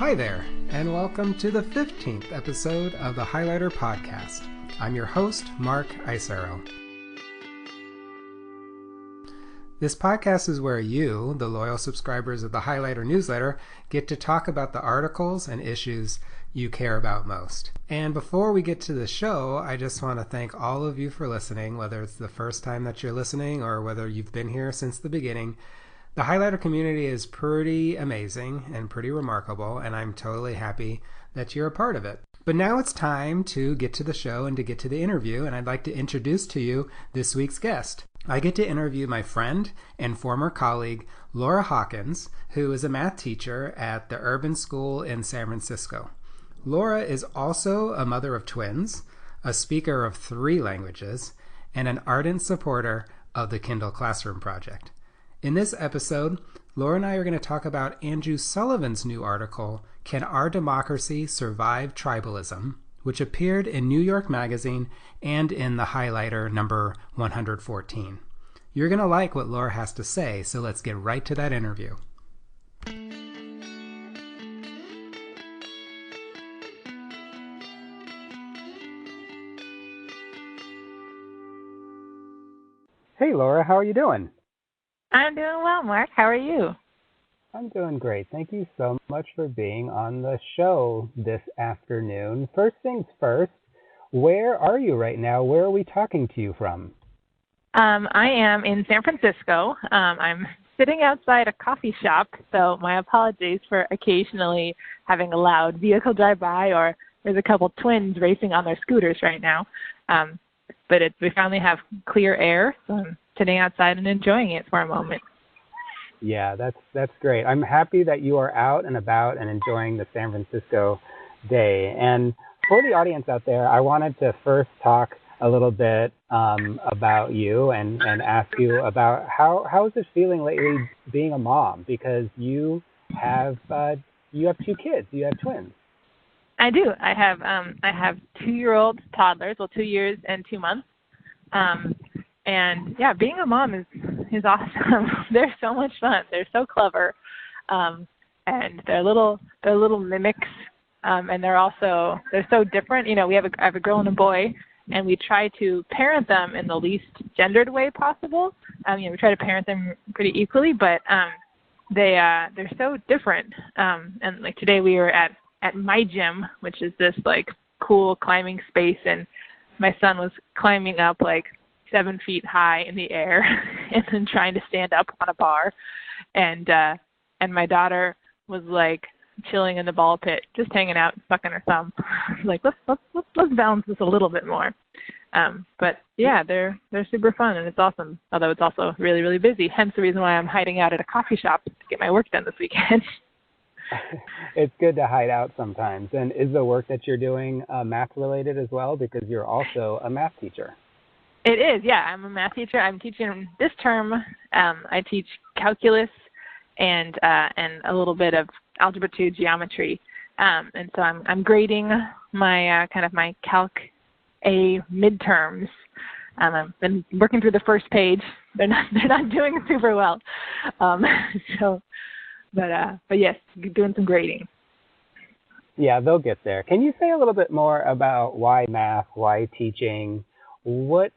Hi there, and welcome to the 15th episode of the Highlighter Podcast. I'm your host, Mark Isero. This podcast is where you, the loyal subscribers of the Highlighter newsletter, get to talk about the articles and issues you care about most. And before we get to the show, I just want to thank all of you for listening, whether it's the first time that you're listening or whether you've been here since the beginning. The Highlighter community is pretty amazing and pretty remarkable, and I'm totally happy that you're a part of it. But now it's time to get to the show and to get to the interview, and I'd like to introduce to you this week's guest. I get to interview my friend and former colleague, Laura Hawkins, who is a math teacher at the Urban School in San Francisco. Laura is also a mother of twins, a speaker of 3 languages, and an ardent supporter of the Kindle Classroom Project. In this episode, Laura and I are going to talk about Andrew Sullivan's new article, Can Our Democracy Survive Tribalism?, which appeared in New York Magazine and in the Highlighter number 114. You're going to like what Laura has to say, so let's get right to that interview. Hey Laura, how are you doing? I'm doing well, Mark. How are you? I'm doing great. Thank you so much for being on the show this afternoon. First things first, where are you right now? Where are we talking to you from? I am in San Francisco. I'm sitting outside a coffee shop, so my apologies for occasionally having a loud vehicle drive by, or there's a couple twins racing on their scooters right now. But we finally have clear air, so I'm sitting outside and enjoying it for a moment. Yeah, that's great. I'm happy that you are out and about and enjoying the San Francisco day. And for the audience out there, I wanted to first talk a little bit about you and ask you about how is it feeling lately being a mom? Because you have 2 kids. You have twins. I do. I have 2-year-old toddlers, 2 years and 2 months. And yeah, being a mom is awesome. They're so much fun. They're so clever, and they're little mimics. And they're so different. You know, I have a girl and a boy, and we try to parent them in the least gendered way possible. We try to parent them pretty equally, but they're so different. And like today, we were at my gym, which is this like cool climbing space, and my son was climbing up like 7 feet high in the air and then trying to stand up on a bar. And my daughter was like chilling in the ball pit, just hanging out, sucking her thumb. Like, let's balance this a little bit more. But yeah, they're super fun, and it's awesome. Although it's also really, really busy. Hence the reason why I'm hiding out at a coffee shop to get my work done this weekend. It's good to hide out sometimes. And is the work that you're doing math related as well? Because you're also a math teacher. It is, yeah. I'm a math teacher. I'm teaching this term. I teach calculus and a little bit of algebra 2 geometry. And so I'm grading my my Calc A midterms. I've been working through the first page. They're not doing super well. But yes, doing some grading. Yeah, they'll get there. Can you say a little bit more about why math, why teaching? What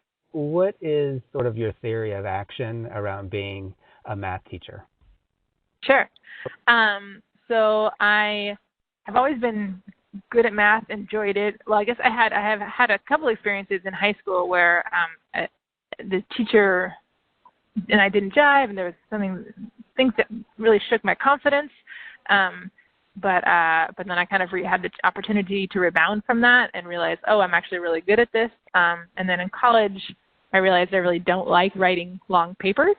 is sort of your theory of action around being a math teacher? Sure. So I have always been good at math, enjoyed it. Well, I guess I have had a couple experiences in high school where the teacher and I didn't jive, and there was things that really shook my confidence. But then I kind of had the opportunity to rebound from that and realize, I'm actually really good at this. And then in college, I realized I really don't like writing long papers.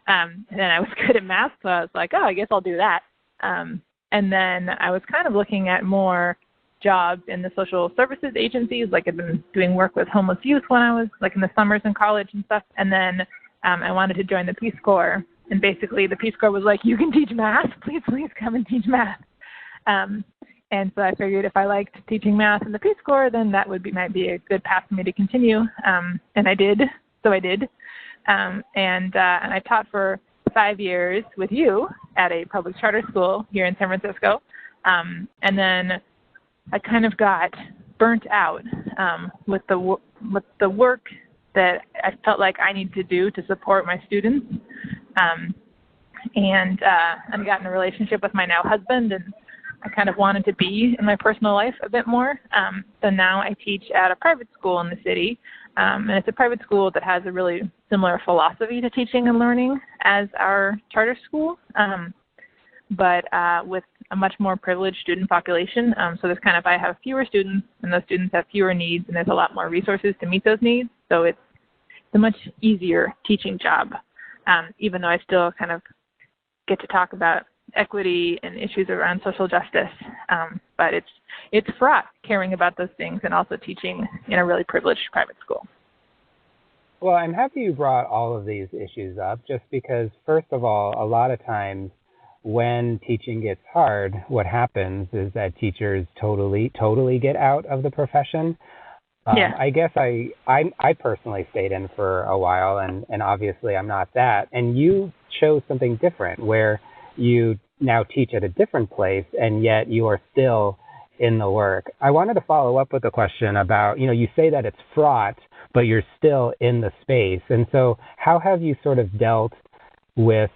And I was good at math, so I was like, I guess I'll do that. And then I was kind of looking at more jobs in the social services agencies. Like I've been doing work with homeless youth when I was like in the summers in college and stuff. And then I wanted to join the Peace Corps. And basically the Peace Corps was like, you can teach math. Please come and teach math. And so I figured if I liked teaching math in the Peace Corps, then that might be a good path for me to continue. And I did. So I did. And I taught for 5 years with you at a public charter school here in San Francisco. And then I kind of got burnt out with the work that I felt like I need to do to support my students. And I got in a relationship with my now husband, and I kind of wanted to be in my personal life a bit more. So now I teach at a private school in the city, and it's a private school that has a really similar philosophy to teaching and learning as our charter school, but with a much more privileged student population. So there's I have fewer students, and those students have fewer needs, and there's a lot more resources to meet those needs. So it's a much easier teaching job, even though I still kind of get to talk about equity and issues around social justice. But it's fraught caring about those things and also teaching in a really privileged private school. Well, I'm happy you brought all of these issues up, just because, first of all, a lot of times when teaching gets hard, what happens is that teachers totally get out of the profession. Yeah. I guess I personally stayed in for a while, and obviously I'm not that. And you chose something different, where you now teach at a different place, and yet you are still in the work. I wanted to follow up with a question about, you say that it's fraught, but you're still in the space. And so how have you sort of dealt with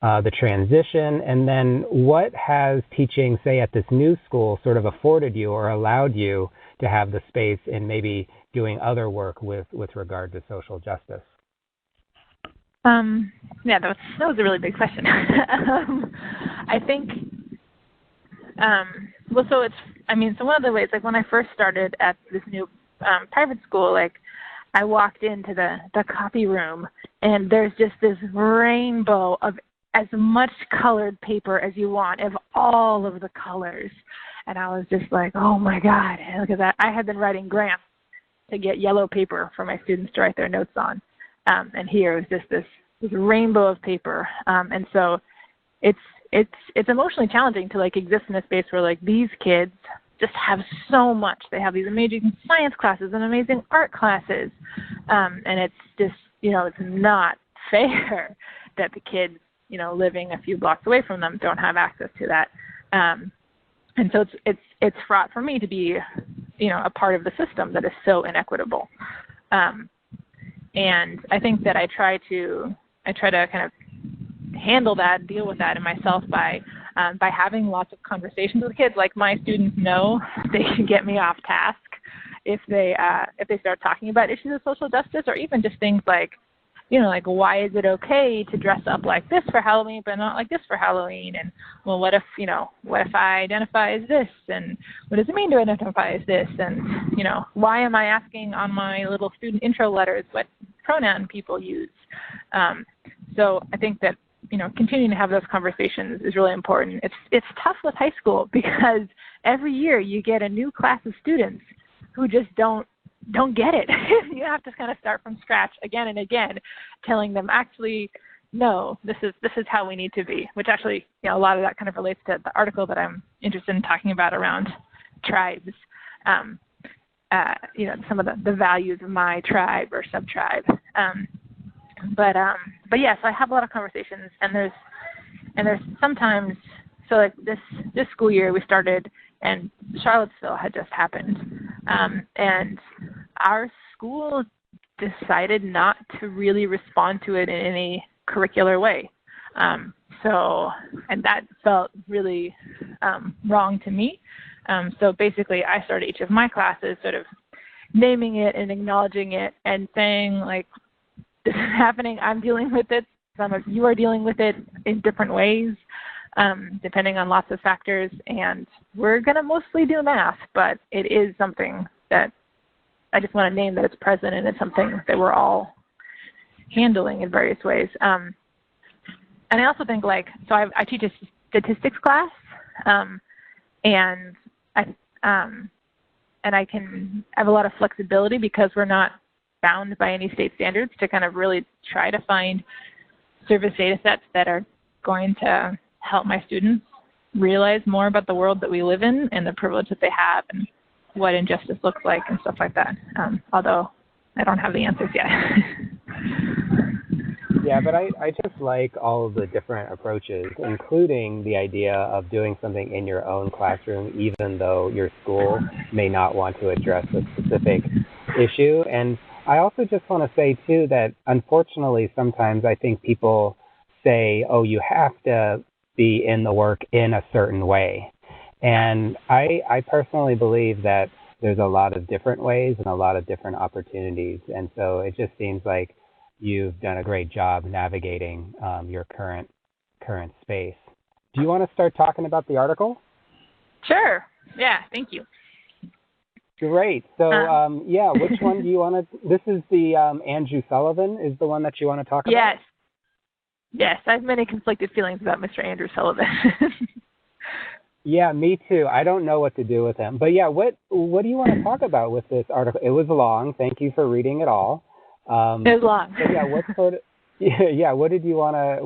the transition? And then what has teaching, say, at this new school sort of afforded you or allowed you to have the space in maybe doing other work with regard to social justice? Yeah, that was a really big question. I think, so one of the ways, when I first started at this new private school, I walked into the copy room, and there's just this rainbow of as much colored paper as you want, of all of the colors. And I was just like, oh my God, because I had been writing grants to get yellow paper for my students to write their notes on. And here was just this rainbow of paper. And so it's emotionally challenging to exist in a space where these kids just have so much. They have these amazing science classes and amazing art classes. And it's just, it's not fair that the kids, living a few blocks away from them don't have access to that. And so it's fraught for me to be, a part of the system that is so inequitable. And I think that I try to kind of handle that, deal with that in myself by having lots of conversations with kids. My students know they can get me off task if they start talking about issues of social justice, or even just things why is it okay to dress up like this for Halloween but not like this for Halloween? And well, what if I identify as this, and what does it mean to identify as this? And why am I asking on my little student intro letters what pronoun people use? So I think that continuing to have those conversations is really important. It's tough with high school because every year you get a new class of students who just don't get it. You have to kind of start from scratch again and again, telling them, actually, no, this is how we need to be, which actually, a lot of that kind of relates to the article that I'm interested in talking about around tribes. Some of the values of my tribe or sub-tribe. But yes, I have a lot of conversations, and there's sometimes, so this school year we started, and Charlottesville had just happened, and our school decided not to really respond to it in any curricular way. And that felt really wrong to me. So basically, I started each of my classes sort of naming it and acknowledging it and saying, this is happening, I'm dealing with it, some of you are dealing with it in different ways, depending on lots of factors, and we're going to mostly do math, but it is something that I just want to name that it's present, and it's something that we're all handling in various ways. And I also think so I teach a statistics class, and I can have a lot of flexibility because we're not bound by any state standards to kind of really try to find service data sets that are going to help my students realize more about the world that we live in and the privilege that they have and what injustice looks like and stuff like that, although I don't have the answers yet. Yeah, but I just like all of the different approaches, including the idea of doing something in your own classroom, even though your school may not want to address a specific issue. And I also just want to say, too, that unfortunately, sometimes I think people say, oh, you have to be in the work in a certain way. And I personally believe that there's a lot of different ways and a lot of different opportunities. And so it just seems like you've done a great job navigating your current space. Do you want to start talking about the article? Sure. Yeah, thank you. Great. So, which one do you want to? This is the Andrew Sullivan is the one that you want to talk about? Yes, I have many conflicted feelings about Mr. Andrew Sullivan. Yeah, me too. I don't know what to do with him. But yeah, what do you want to talk about with this article? It was long. Thank you for reading it all. It was long. But yeah, what sort of what did you want to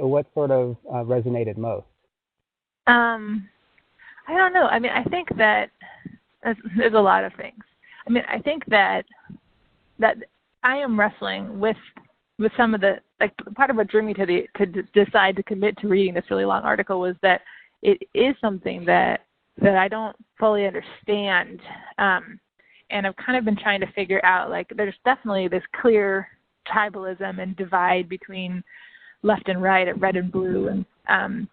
what sort of resonated most? I don't know. I mean, I think that there's a lot of things. I mean, I think that I am wrestling with some of the, like, part of what drew me to decide to commit to reading this really long article was that it is something that I don't fully understand, and I've kind of been trying to figure out, like, there's definitely this clear tribalism and divide between left and right, red and blue, and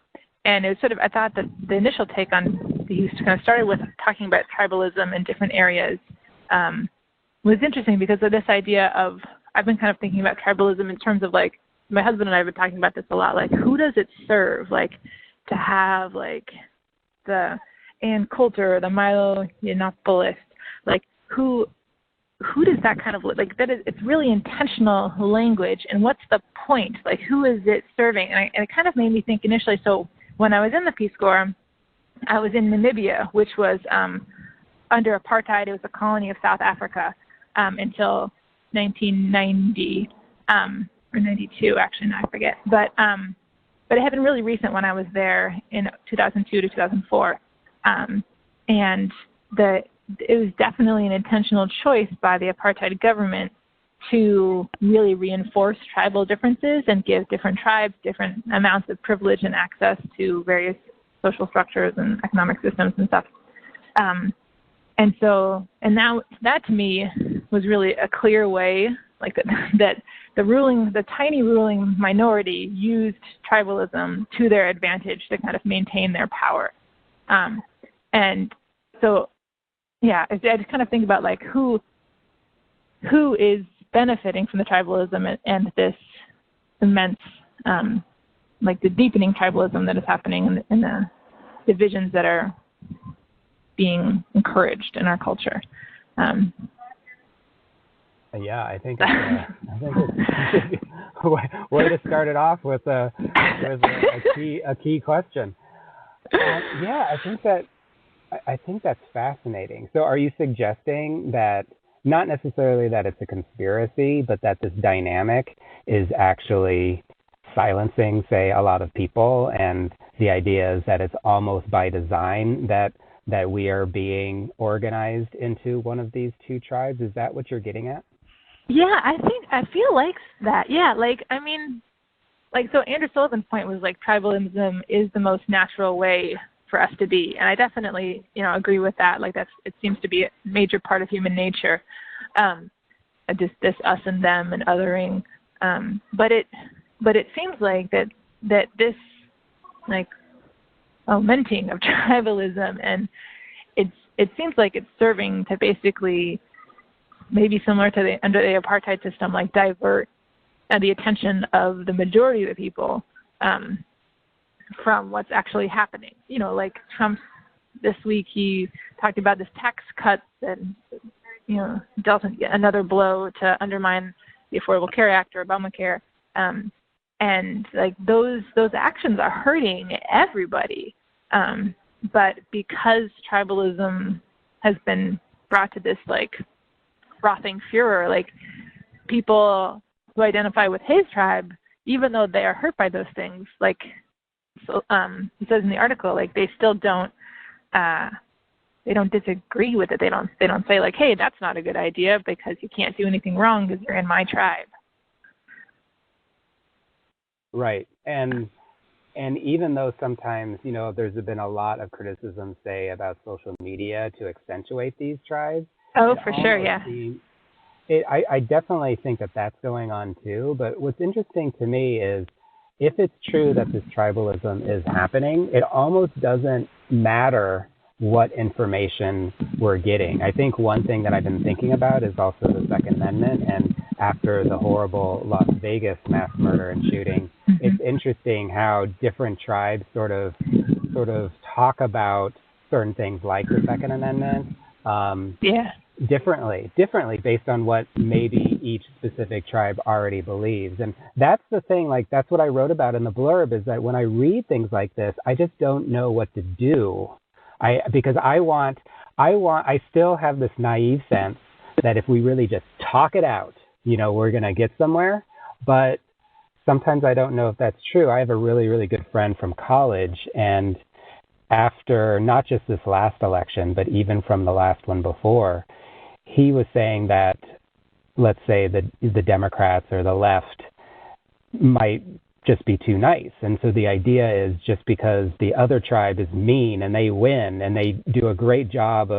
it was sort of, I thought that the initial take on, he kind of started with talking about tribalism in different areas, was interesting because of this idea of, I've been kind of thinking about tribalism in terms of, like, my husband and I have been talking about this a lot, like, who does it serve, like, to have, like, the Ann Coulter, the Milo Yiannopoulos, like, who does that kind of, like, that is, it's really intentional language, and what's the point? Like, who is it serving? And it kind of made me think initially, so when I was in the Peace Corps, I was in Namibia, which was under apartheid. It was a colony of South Africa until 1990, or 92, actually, no, I forget. But it had been really recent when I was there in 2002 to 2004. And it was definitely an intentional choice by the apartheid government to really reinforce tribal differences and give different tribes different amounts of privilege and access to various social structures and economic systems and stuff. And now that to me was really a clear way, like that the tiny ruling minority used tribalism to their advantage to kind of maintain their power. And so, yeah, I just kind of think about, like, who is benefiting from the tribalism and this immense, like, the deepening tribalism that is happening in the divisions that are being encouraged in our culture. Yeah, I think it's a way to start it off with a key question. Yeah, I think that's fascinating. So, are you suggesting that not necessarily that it's a conspiracy, but that this dynamic is actually silencing, say, a lot of people, and the idea is that it's almost by design that we are being organized into one of these two tribes? Is that what you're getting at? Yeah, I feel like that. Yeah, like, I mean, like, so Andrew Sullivan's point was, like, tribalism is the most natural way for us to be, and I definitely, agree with that. Like, it seems to be a major part of human nature, just this us and them and othering. But it seems like that this, like, aumenting of tribalism, and it seems like it's serving to basically, maybe similar to under the apartheid system, like, divert the attention of the majority of the people from what's actually happening. Like Trump this week, he talked about this tax cut that, dealt another blow to undermine the Affordable Care Act or Obamacare. And, like, those actions are hurting everybody. But because tribalism has been brought to this, like, frothing furor, like, people who identify with his tribe, even though they are hurt by those things, like, so, he says in the article, like, they still don't disagree with it. They don't say, like, hey, that's not a good idea because you can't do anything wrong because you're in my tribe. Right. And even though sometimes, there's been a lot of criticism, say, about social media to accentuate these tribes, Oh, it for sure, almost yeah. seems, I definitely think that that's going on too. But what's interesting to me is if it's true that this tribalism is happening, it almost doesn't matter what information we're getting. I think one thing that I've been thinking about is also the Second Amendment. And after the horrible Las Vegas mass murder and shooting, it's interesting how different tribes sort of talk about certain things like the Second Amendment. Yeah. Differently based on what maybe each specific tribe already believes. And that's the thing, like that's what I wrote about in the blurb, is that when I read things like this, I just don't know what to do. Because I still have this naive sense that if we really just talk it out, we're going to get somewhere. But sometimes I don't know if that's true. I have a really, really good friend from college, and after not just this last election, but even from the last one before, he was saying that, let's say, the Democrats or the left might just be too nice. And so the idea is just because the other tribe is mean and they win and they do a great job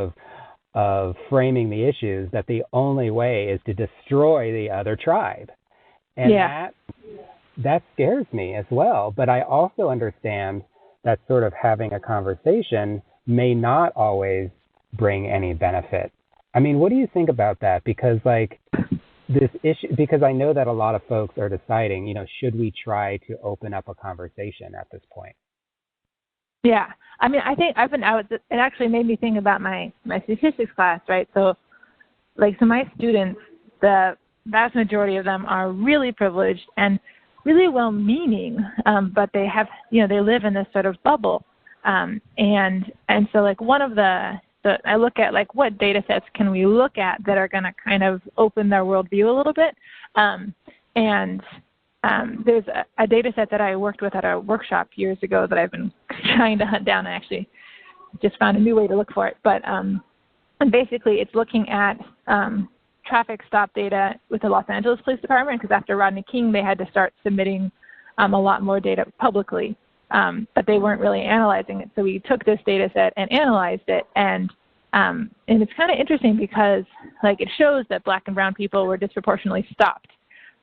of framing the issues, that the only way is to destroy the other tribe. And that scares me as well. But I also understand that sort of having a conversation may not always bring any benefit. I mean, what do you think about that? Because this issue, because I know that a lot of folks are deciding, should we try to open up a conversation at this point? Yeah. I mean, I think it actually made me think about my statistics class, right? So my students, the vast majority of them are really privileged and really well-meaning, but they have, they live in this sort of bubble. And so one of I look at what data sets can we look at that are going to kind of open their worldview a little bit. There's a data set that I worked with at a workshop years ago that I've been trying to hunt down. I actually just found a new way to look for it. But and basically it's looking at traffic stop data with the Los Angeles Police Department, because after Rodney King, they had to start submitting a lot more data publicly. But they weren't really analyzing it. So we took this data set and analyzed it, and it's kind of interesting because it shows that Black and brown people were disproportionately stopped.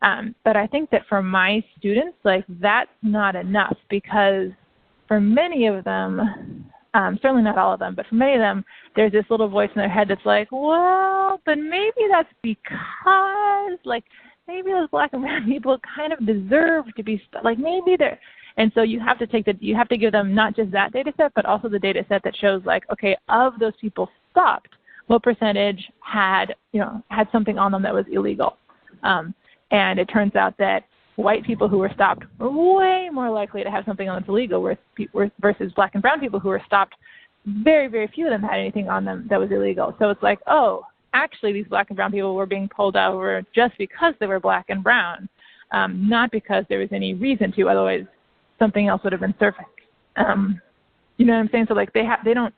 But I think that for my students, that's not enough, because for many of them, certainly not all of them, but for many of them, there's this little voice in their head that's like, well, but maybe that's because maybe those Black and brown people kind of deserve to be maybe they're. And so you have to you have to give them not just that data set, but also the data set that shows okay, of those people stopped, what percentage had something on them that was illegal. And it turns out that white people who were stopped were way more likely to have something on that's illegal versus Black and brown people who were stopped. Very, very few of them had anything on them that was illegal. So it's actually these Black and brown people were being pulled over just because they were Black and brown, not because there was any reason to. Otherwise, something else would have been surfaced. You know what I'm saying? So they don't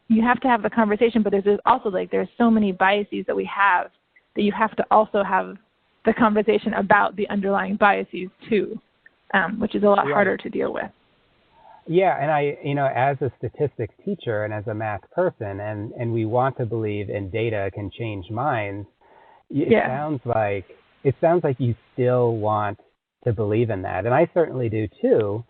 you have to have the conversation, but there's also there's so many biases that we have that you have to also have the conversation about the underlying biases too, which is a lot harder to deal with. Yeah, and I, as a statistics teacher and as a math person, and we want to believe in data can change minds. It sounds like you still want to believe in that, and I certainly do too.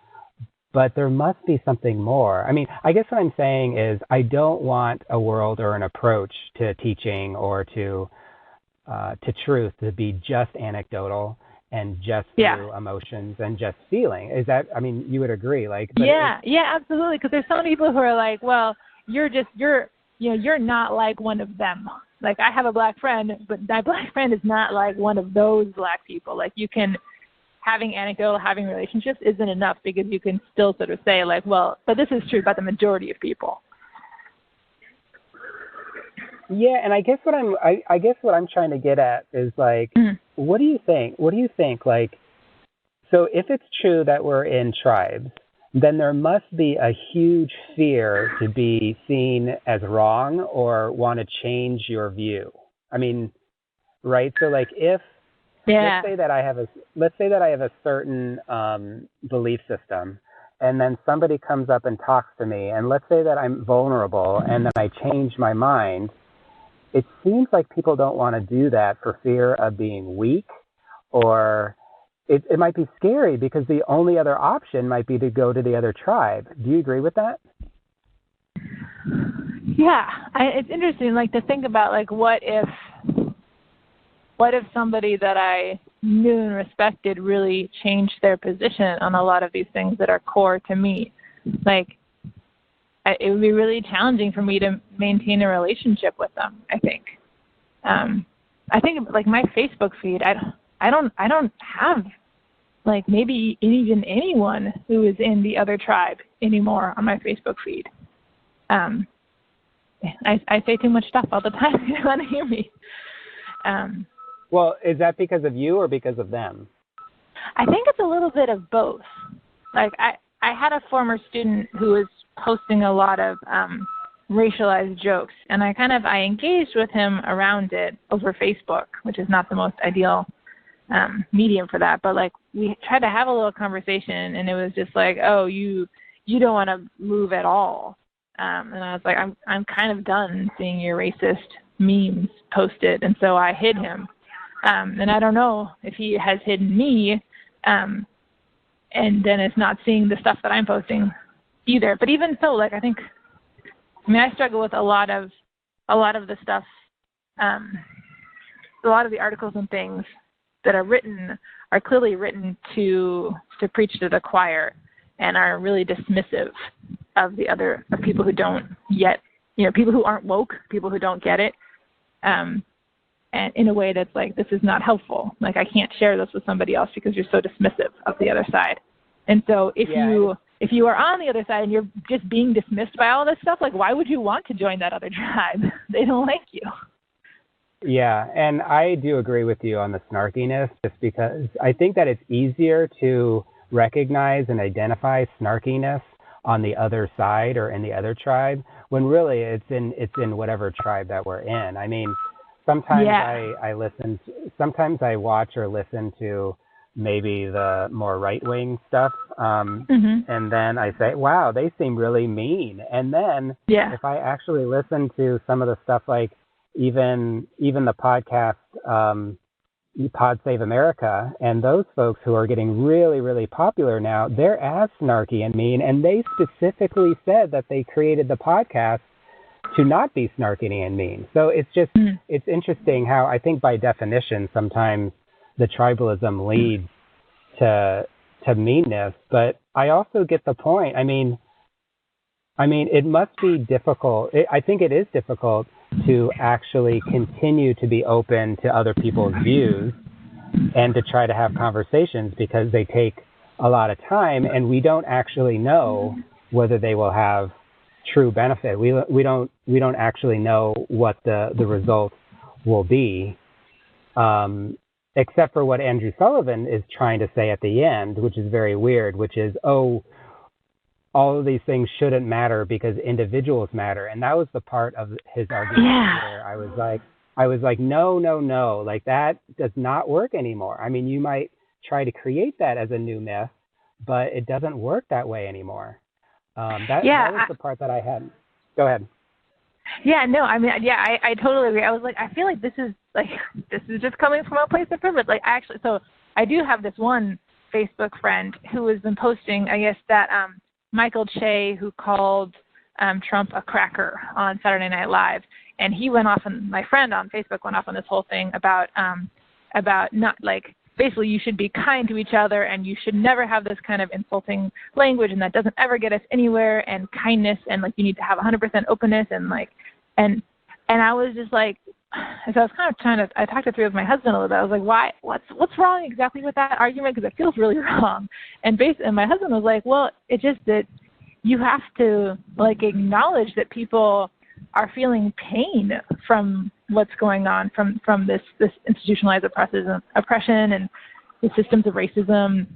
But there must be something more. I mean, I guess what I'm saying is I don't want a world or an approach to teaching or to truth to be just anecdotal and just through emotions and just feeling. Is that, I mean, you would agree, absolutely. Because there's so many people who are well, you're not like one of them. I have a Black friend, but my Black friend is not like one of those Black people. Having relationships isn't enough, because you can still sort of say but this is true about the majority of people. Yeah, and I guess what I'm trying to get at is what do you think? So if it's true that we're in tribes, then there must be a huge fear to be seen as wrong or want to change your view. I mean, right? So Yeah. let's say that I have a certain belief system, and then somebody comes up and talks to me, and let's say that I'm vulnerable, and then I change my mind. It seems like people don't want to do that for fear of being weak, or it might be scary because the only other option might be to go to the other tribe. Do you agree with that? Yeah, it's interesting, like, to think about, like, what if somebody that I knew and respected really changed their position on a lot of these things that are core to me? Like, it would be really challenging for me to maintain a relationship with them, I think. I think, like, my Facebook feed, I don't have, like, maybe even anyone who is in the other tribe anymore on my Facebook feed. I say too much stuff all the time. You want to hear me. Well, is that because of you or because of them? I think it's a little bit of both. Like, I had a former student who was posting a lot of racialized jokes, and I engaged with him around it over Facebook, which is not the most ideal medium for that. But, like, we tried to have a little conversation, and it was just like, oh, you don't want to move at all. And I was like, I'm kind of done seeing your racist memes posted, and so I hid him. And I don't know if he has hidden me, and then is not seeing the stuff that I'm posting either. But even so, like, I struggle with a lot of the stuff, a lot of the articles and things that are written are clearly written to preach to the choir, and are really dismissive of people who don't yet, people who aren't woke, people who don't get it, and in a way that's like, this is not helpful. Like, I can't share this with somebody else because you're so dismissive of the other side. And so if you are on the other side and you're just being dismissed by all this stuff, like, why would you want to join that other tribe? They don't like you. Yeah, and I do agree with you on the snarkiness, just because I think that it's easier to recognize and identify snarkiness on the other side or in the other tribe, when really it's in whatever tribe that we're in. I mean, sometimes sometimes I watch or listen to maybe the more right-wing stuff, and then I say, wow, they seem really mean. And then if I actually listen to some of the stuff, like even the podcast, Pod Save America, and those folks who are getting really, really popular now, they're as snarky and mean, and they specifically said that they created the podcast to not be snarky and mean. So it's just, it's interesting how I think by definition, sometimes the tribalism leads to meanness, but I also get the point. I mean, it must be difficult. I think it is difficult to actually continue to be open to other people's views and to try to have conversations, because they take a lot of time, and we don't actually know whether they will have true benefit. We don't actually know what the result will be, except for what Andrew Sullivan is trying to say at the end, which is very weird, which is, oh, all of these things shouldn't matter because individuals matter. And that was the part of his argument where I was like, no, like, that does not work anymore. I mean, you might try to create that as a new myth, but it doesn't work that way anymore. That was the part that I had. Go ahead. Yeah, no, I mean, I totally agree. I was like, I feel like this is just coming from a place of privilege. Like, so I do have this one Facebook friend who has been posting, I guess, that Michael Che, who called Trump a cracker on Saturday Night Live, and he went off, and my friend on Facebook went off on this whole thing about not, like, basically you should be kind to each other, and you should never have this kind of insulting language, and that doesn't ever get us anywhere, and kindness, and, like, you need to have 100% openness, and, like, and I was just like, so I was kind of I talked it through with my husband a little bit. I was like, why? What's wrong exactly with that argument? Because it feels really wrong. And my husband was like, well, it's just that you have to, like, acknowledge that people are feeling pain from what's going on, from this institutionalized oppression and the systems of racism.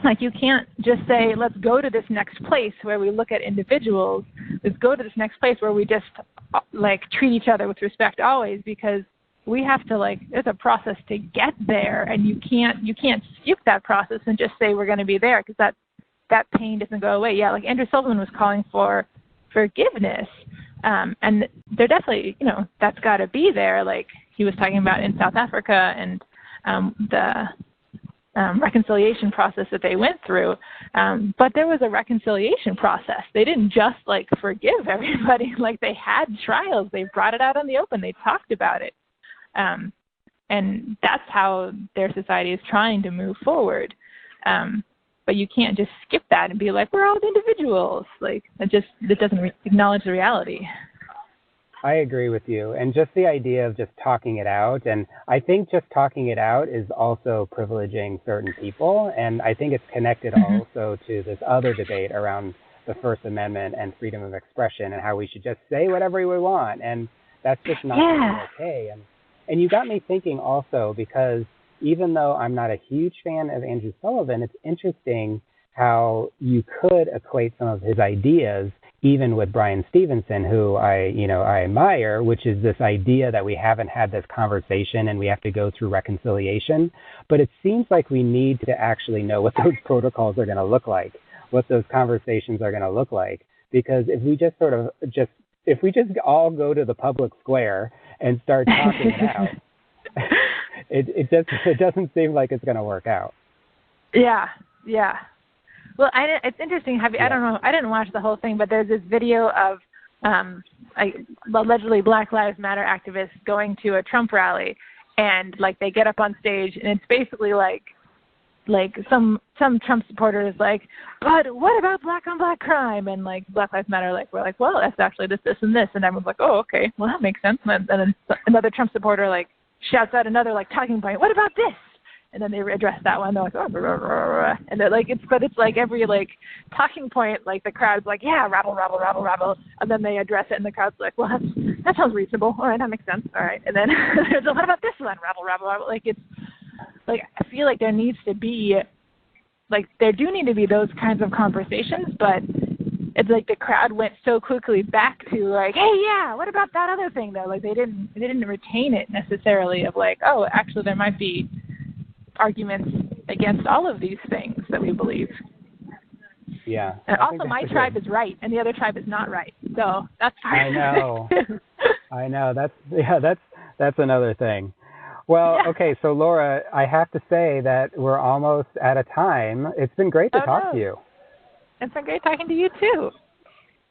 Like, you can't just say, let's go to this next place where we look at individuals. Let's go to this next place where we just, like, treat each other with respect always, because we have to, like, there's a process to get there, and you can't skip that process and just say we're going to be there, because that pain doesn't go away. Yeah, like Andrew Sullivan was calling for forgiveness, and they're definitely, that's got to be there. Like he was talking about in South Africa and the reconciliation process that they went through, but there was a reconciliation process. They didn't just like forgive everybody. Like they had trials. They brought it out in the open. They talked about it. And that's how their society is trying to move forward. But you can't just skip that and be like, we're all individuals. Like that doesn't acknowledge the reality. I agree with you. And just the idea of just talking it out. And I think just talking it out is also privileging certain people. And I think it's connected also to this other debate around the First Amendment and freedom of expression and how we should just say whatever we want. And that's just not okay. And you got me thinking also, because even though I'm not a huge fan of Andrew Sullivan, it's interesting how you could equate some of his ideas even with Brian Stevenson, who I admire, which is this idea that we haven't had this conversation and we have to go through reconciliation. But it seems like we need to actually know what those protocols are going to look like, what those conversations are going to look like. Because if we just all go to the public square and start talking it out, it doesn't seem like it's going to work out. Yeah. Well, it's interesting. I don't know. I didn't watch the whole thing, but there's this video of allegedly Black Lives Matter activists going to a Trump rally, and like they get up on stage, and it's basically like some Trump supporter is like, but what about black on black crime? And like Black Lives Matter, like we're like, well, that's actually this, and this, and everyone's like, oh, okay, well that makes sense. And then another Trump supporter like shouts out another like talking point, what about this? And then they address that one. They're like, oh, blah, blah, blah. And they're like, it's like every like talking point, like the crowd's like, yeah, rabble, rabble, rabble, rabble. And then they address it, and the crowd's like, well, that sounds reasonable. All right, that makes sense. All right. And then there's what about this one? Rabble, rabble, rabble. Like it's like I feel like there needs to be, like there do need to be those kinds of conversations, but it's like the crowd went so quickly back to like, hey, yeah, what about that other thing though? Like they didn't retain it necessarily of like, oh, actually there might be arguments against all of these things that we believe. Yeah. And also my tribe is right and the other tribe is not right. So that's fine. I know. That's another thing. Well, yeah. Okay, so Laura, I have to say that we're almost out of time. It's been great to talk to you. It's been great talking to you too.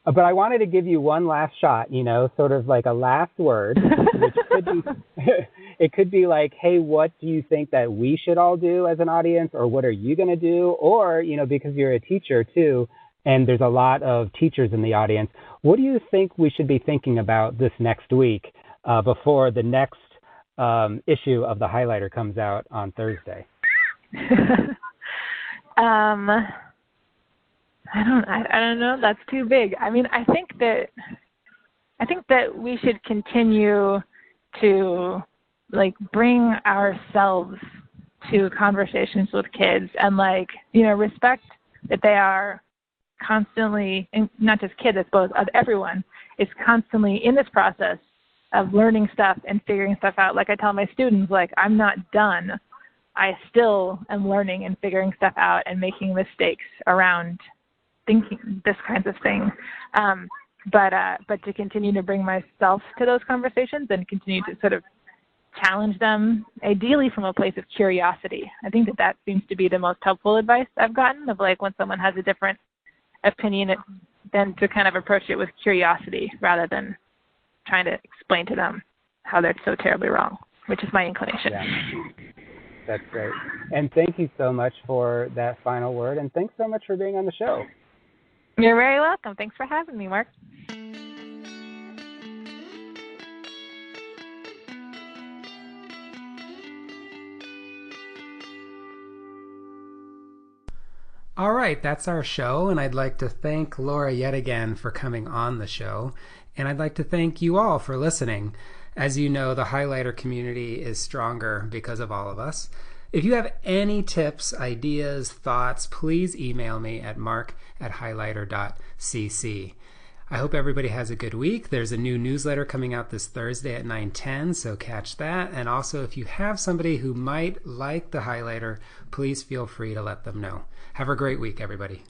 But I wanted to give you one last shot, sort of like a last word, which could be, it could be like, hey, what do you think that we should all do as an audience? Or what are you going to do? Or, because you're a teacher too, and there's a lot of teachers in the audience, what do you think we should be thinking about this next week before the next issue of the Highlighter comes out on Thursday? I don't know. That's too big. I mean, I think that we should continue to like bring ourselves to conversations with kids and like, respect that they are constantly, and not just kids, I suppose, everyone is constantly in this process of learning stuff and figuring stuff out. Like I tell my students, like, I'm not done. I still am learning and figuring stuff out and making mistakes around thinking this kinds of thing. But to continue to bring myself to those conversations and continue to sort of challenge them, ideally from a place of curiosity. I think that seems to be the most helpful advice I've gotten, of like when someone has a different opinion, then to kind of approach it with curiosity rather than trying to explain to them how they're so terribly wrong, which is my inclination. Yeah. That's great. And thank you so much for that final word. And thanks so much for being on the show. You're very welcome. Thanks for having me, Mark. All right, that's our show, and I'd like to thank Laura yet again for coming on the show, and I'd like to thank you all for listening. As you know, the Highlighter community is stronger because of all of us. If you have any tips, ideas, thoughts, please email me at mark@highlighter.cc. I hope everybody has a good week. There's a new newsletter coming out this Thursday at 9:10, so catch that. And also, if you have somebody who might like the highlighter, please feel free to let them know. Have a great week, everybody.